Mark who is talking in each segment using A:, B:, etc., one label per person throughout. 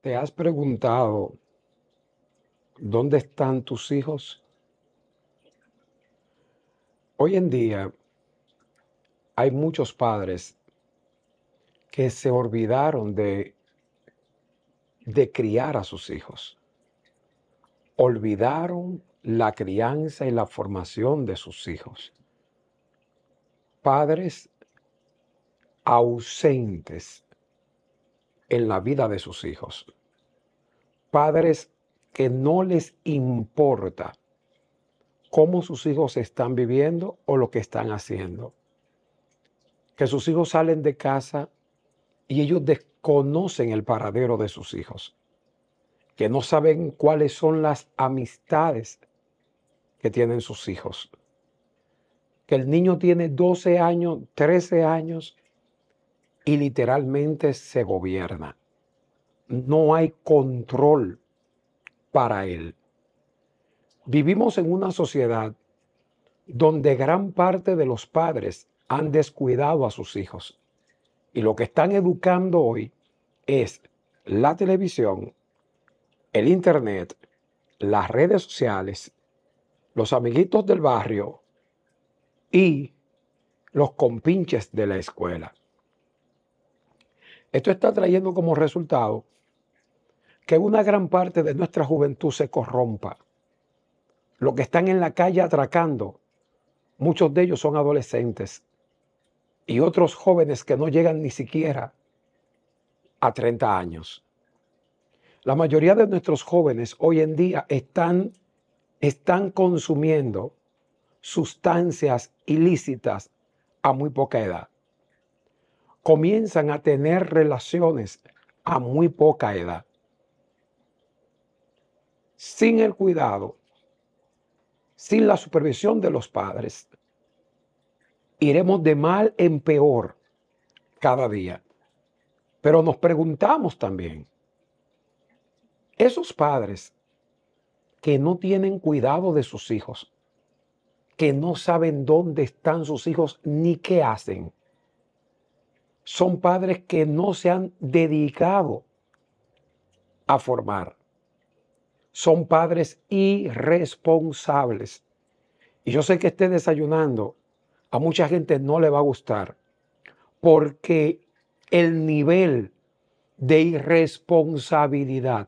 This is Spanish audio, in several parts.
A: ¿Te has preguntado dónde están tus hijos? Hoy en día hay muchos padres que se olvidaron de criar a sus hijos. Olvidaron la crianza y la formación de sus hijos. Padres ausentes en la vida de sus hijos. Padres que no les importa cómo sus hijos están viviendo o lo que están haciendo. Que sus hijos salen de casa y ellos desconocen el paradero de sus hijos, que no saben cuáles son las amistades que tienen sus hijos, que el niño tiene 12 años, 13 años y literalmente se gobierna. No hay control para él. Vivimos en una sociedad donde gran parte de los padres han descuidado a sus hijos y lo que están educando hoy es la televisión, el internet, las redes sociales, los amiguitos del barrio y los compinches de la escuela. Esto está trayendo como resultado que una gran parte de nuestra juventud se corrompa. Los que están en la calle atracando, muchos de ellos son adolescentes y otros jóvenes que no llegan ni siquiera a 30 años. La mayoría de nuestros jóvenes hoy en día están consumiendo sustancias ilícitas a muy poca edad. Comienzan a tener relaciones a muy poca edad. Sin el cuidado, sin la supervisión de los padres, iremos de mal en peor cada día. Pero nos preguntamos también, esos padres que no tienen cuidado de sus hijos, que no saben dónde están sus hijos ni qué hacen, son padres que no se han dedicado a formar. Son padres irresponsables. Y yo sé que esté desayunando, a mucha gente no le va a gustar, porque el nivel de irresponsabilidad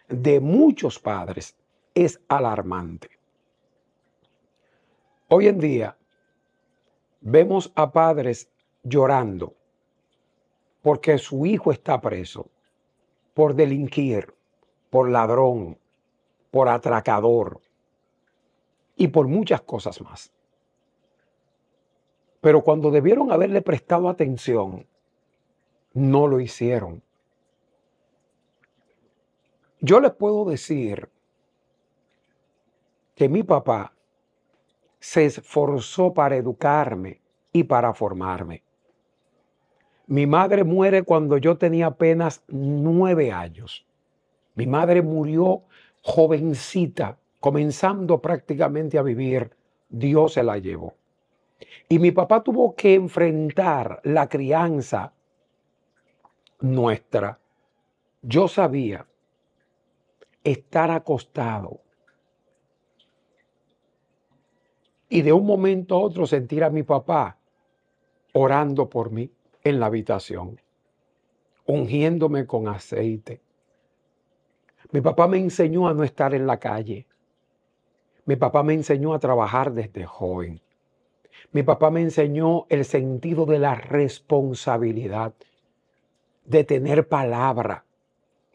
A: de muchos padres es alarmante. Hoy en día vemos a padres llorando porque su hijo está preso por delinquir, por ladrón, por atracador y por muchas cosas más. Pero cuando debieron haberle prestado atención, no lo hicieron. Yo les puedo decir que mi papá se esforzó para educarme y para formarme. Mi madre muere cuando yo tenía apenas 9 años. Mi madre murió jovencita, comenzando prácticamente a vivir. Dios se la llevó. Y mi papá tuvo que enfrentar la crianza nuestra. Yo sabía estar acostado y de un momento a otro sentir a mi papá orando por mí en la habitación, ungiéndome con aceite. Mi papá me enseñó a no estar en la calle. Mi papá me enseñó a trabajar desde joven. Mi papá me enseñó el sentido de la responsabilidad, de tener palabra,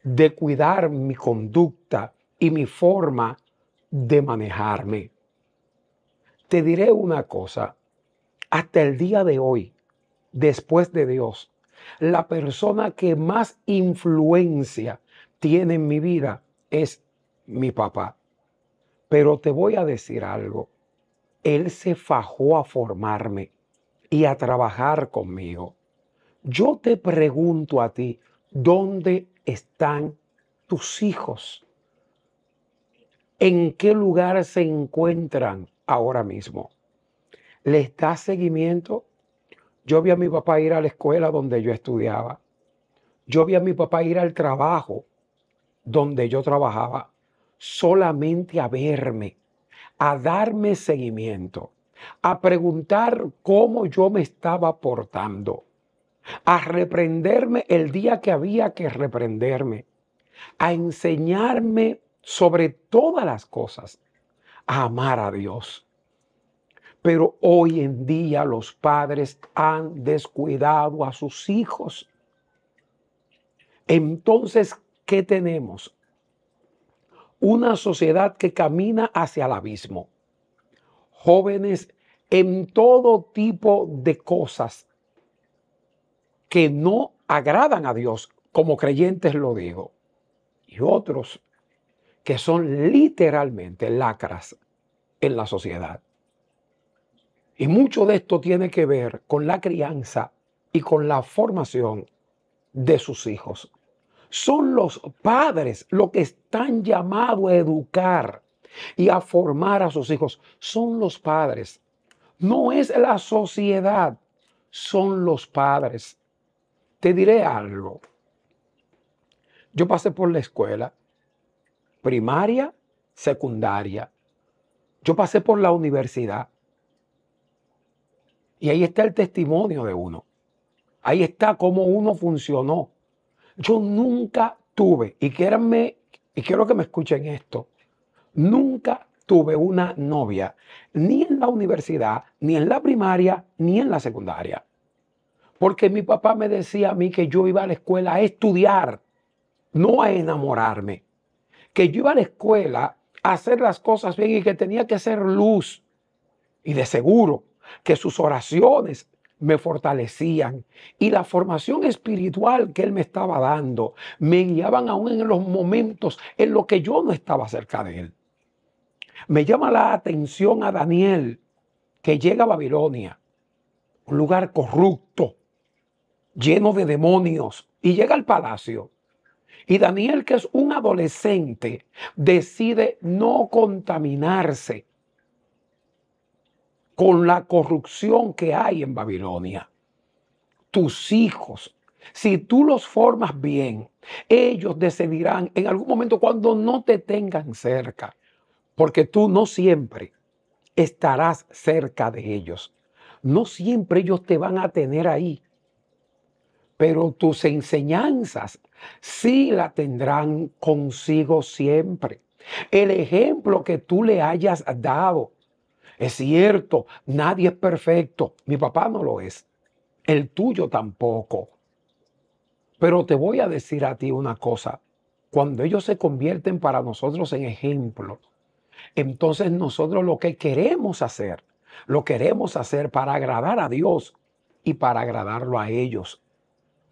A: de cuidar mi conducta y mi forma de manejarme. Te diré una cosa, hasta el día de hoy, después de Dios, la persona que más influencia tiene en mi vida es mi papá. Pero te voy a decir algo, él se fajó a formarme y a trabajar conmigo. Yo te pregunto a ti, ¿dónde están tus hijos? ¿En qué lugar se encuentran ahora mismo? ¿Les das seguimiento? Yo vi a mi papá ir a la escuela donde yo estudiaba. Yo vi a mi papá ir al trabajo donde yo trabajaba solamente a verme, a darme seguimiento, a preguntar cómo yo me estaba portando, a reprenderme el día que había que reprenderme, a enseñarme sobre todas las cosas, a amar a Dios. Pero hoy en día los padres han descuidado a sus hijos. Entonces, ¿qué tenemos? Una sociedad que camina hacia el abismo. Jóvenes en todo tipo de cosas que no agradan a Dios, como creyentes lo digo. Y otros que son literalmente lacras en la sociedad. Y mucho de esto tiene que ver con la crianza y con la formación de sus hijos. Son los padres los que están llamados a educar y a formar a sus hijos. Son los padres. No es la sociedad, son los padres. Te diré algo. Yo pasé por la escuela, primaria, secundaria. Yo pasé por la universidad. Y ahí está el testimonio de uno. Ahí está cómo uno funcionó. Yo nunca tuve, y créanme, y quiero que me escuchen esto, nunca tuve una novia, ni en la universidad, ni en la primaria, ni en la secundaria. Porque mi papá me decía a mí que yo iba a la escuela a estudiar, no a enamorarme. Que yo iba a la escuela a hacer las cosas bien y que tenía que ser luz. Y de seguro que sus oraciones me fortalecían y la formación espiritual que él me estaba dando me guiaban aún en los momentos en los que yo no estaba cerca de él. Me llama la atención a Daniel, que llega a Babilonia, un lugar corrupto, lleno de demonios, y llega al palacio. Y Daniel, que es un adolescente, decide no contaminarse con la corrupción que hay en Babilonia. Tus hijos, si tú los formas bien, ellos decidirán en algún momento cuando no te tengan cerca, porque tú no siempre estarás cerca de ellos. No siempre ellos te van a tener ahí, pero tus enseñanzas sí la tendrán consigo siempre. El ejemplo que tú le hayas dado. Es cierto, nadie es perfecto. Mi papá no lo es. El tuyo tampoco. Pero te voy a decir a ti una cosa. Cuando ellos se convierten para nosotros en ejemplo, entonces nosotros lo queremos hacer para agradar a Dios y para agradarlo a ellos.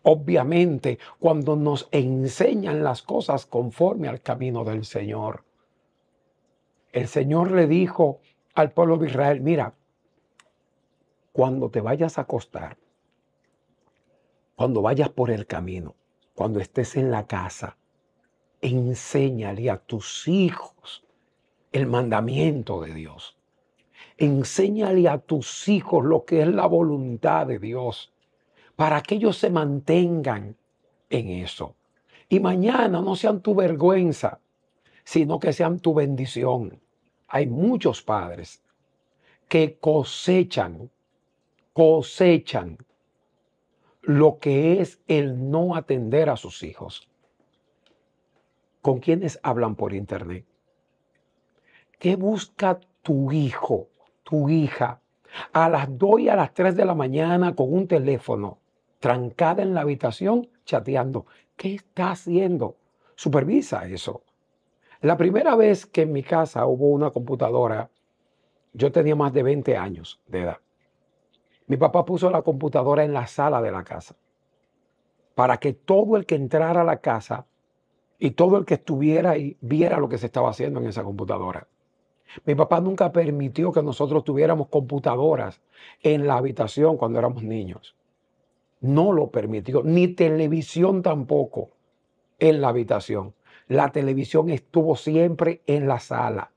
A: Obviamente, cuando nos enseñan las cosas conforme al camino del Señor. El Señor le dijo al pueblo de Israel, mira, cuando te vayas a acostar, cuando vayas por el camino, cuando estés en la casa, enséñale a tus hijos el mandamiento de Dios. Enséñale a tus hijos lo que es la voluntad de Dios, para que ellos se mantengan en eso. Y mañana no sean tu vergüenza, sino que sean tu bendición. Hay muchos padres que cosechan lo que es el no atender a sus hijos. ¿Con quiénes hablan por internet? ¿Qué busca tu hijo, tu hija, a las 2 y a las 3 de la mañana con un teléfono, trancada en la habitación, chateando? ¿Qué está haciendo? Supervisa eso. La primera vez que en mi casa hubo una computadora, yo tenía más de 20 años de edad. Mi papá puso la computadora en la sala de la casa para que todo el que entrara a la casa y todo el que estuviera ahí viera lo que se estaba haciendo en esa computadora. Mi papá nunca permitió que nosotros tuviéramos computadoras en la habitación cuando éramos niños. No lo permitió, ni televisión tampoco en la habitación. La televisión estuvo siempre en la sala.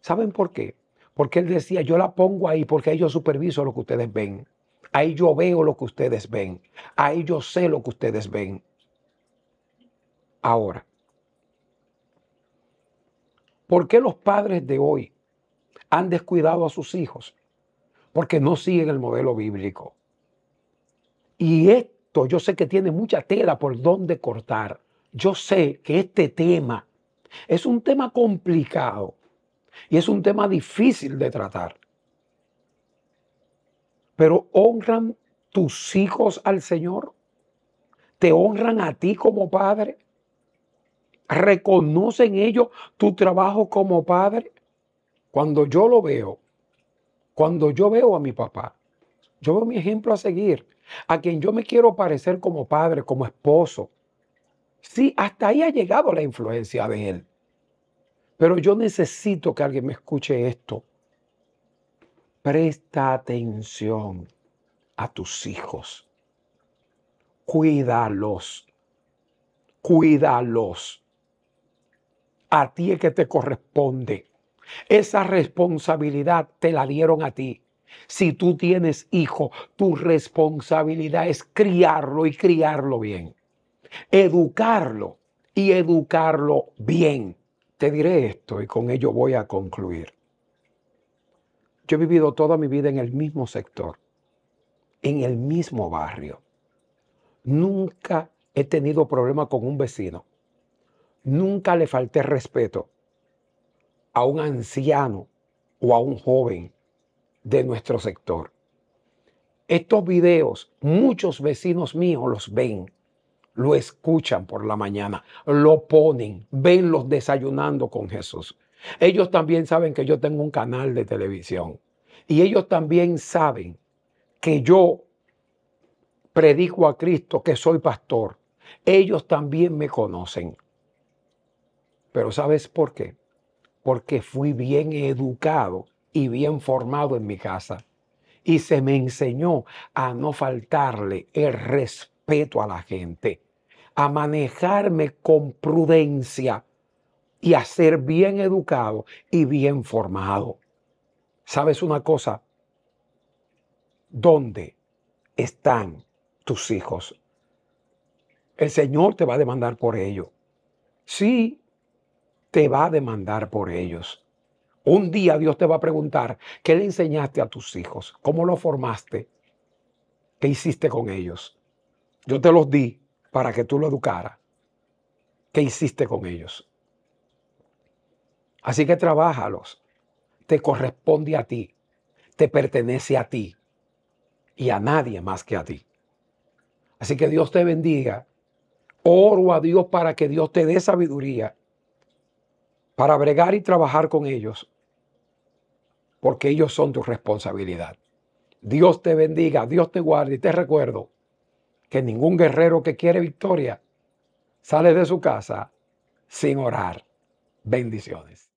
A: ¿Saben por qué? Porque él decía, yo la pongo ahí porque ahí yo superviso lo que ustedes ven. Ahí yo veo lo que ustedes ven. Ahí yo sé lo que ustedes ven. Ahora, ¿Por qué los padres de hoy han descuidado a sus hijos? Porque no siguen el modelo bíblico. Y esto yo sé que tiene mucha tela por donde cortar. Yo sé que este tema es un tema complicado y es un tema difícil de tratar. Pero ¿honran tus hijos al Señor? ¿Te honran a ti como padre? ¿Reconocen ellos tu trabajo como padre? Cuando yo lo veo, cuando yo veo a mi papá, yo veo mi ejemplo a seguir, a quien yo me quiero parecer como padre, como esposo. Sí, hasta ahí ha llegado la influencia de él. Pero yo necesito que alguien me escuche esto. Presta atención a tus hijos. Cuídalos. Cuídalos. A ti es que te corresponde. Esa responsabilidad te la dieron a ti. Si tú tienes hijo, tu responsabilidad es criarlo y criarlo bien. Educarlo y educarlo bien. Te diré esto y con ello voy a concluir. Yo he vivido toda mi vida en el mismo sector, en el mismo barrio. Nunca he tenido problema con un vecino. Nunca le falté respeto a un anciano o a un joven de nuestro sector. Estos videos, muchos vecinos míos los ven, lo escuchan por la mañana, lo ponen, ven los desayunando con Jesús. Ellos también saben que yo tengo un canal de televisión y ellos también saben que yo predico a Cristo, que soy pastor. Ellos también me conocen. Pero ¿sabes por qué? Porque fui bien educado y bien formado en mi casa. Y se me enseñó a no faltarle el respeto a la gente, a manejarme con prudencia y a ser bien educado y bien formado. ¿Sabes una cosa? ¿Dónde están tus hijos? El Señor te va a demandar por ello. Sí, te va a demandar por ellos. Un día Dios te va a preguntar, ¿qué le enseñaste a tus hijos? ¿Cómo lo formaste? ¿Qué hiciste con ellos? Yo te los di para que tú lo educaras. ¿Qué hiciste con ellos? Así que trabájalos. Te corresponde a ti. Te pertenece a ti y a nadie más que a ti. Así que Dios te bendiga. Oro a Dios para que Dios te dé sabiduría para bregar y trabajar con ellos, porque ellos son tu responsabilidad. Dios te bendiga, Dios te guarde y te recuerdo que ningún guerrero que quiere victoria sale de su casa sin orar. Bendiciones.